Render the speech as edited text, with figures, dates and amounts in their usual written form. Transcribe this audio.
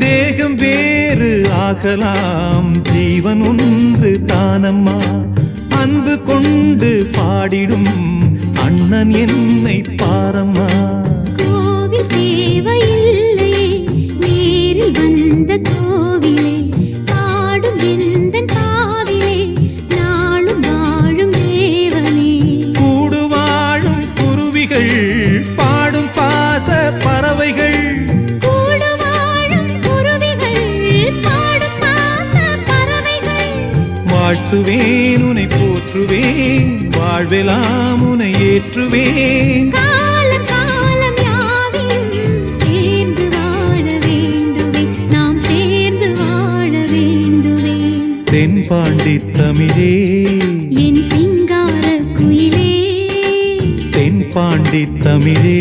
தேகம் வேறு ஆகலாம், ஜீவன் ஒன்று தானம்மா. அன்பு கொண்டு பாடிடும் அண்ணன் என்னை பாரம்மா. கோவில் தேவையில்லை, நேரில் வந்த கோவிலே, பாடும் எந்தன் பாவிலே, நாளும் வாழும் தேவனே. கூடு வாழும் குருவிகள், பாடும் பாச பறவைகள், கூடு வாழும் குருவிகள், பாடும் பாச பறவைகள். வாழ்த்துவேன் உனை போற்றுவேன், வாழ்வெல்லாம் உனை ஏற்றுவேன். காலம் காலம் யாவையும் சேர்ந்து வாழ வேண்டுவே, நாம் சேர்ந்து வாழ வேண்டுவே. தென்பாண்டி தமிழே, என் சிங்கார குயிலே, தென்பாண்டி தமிழே.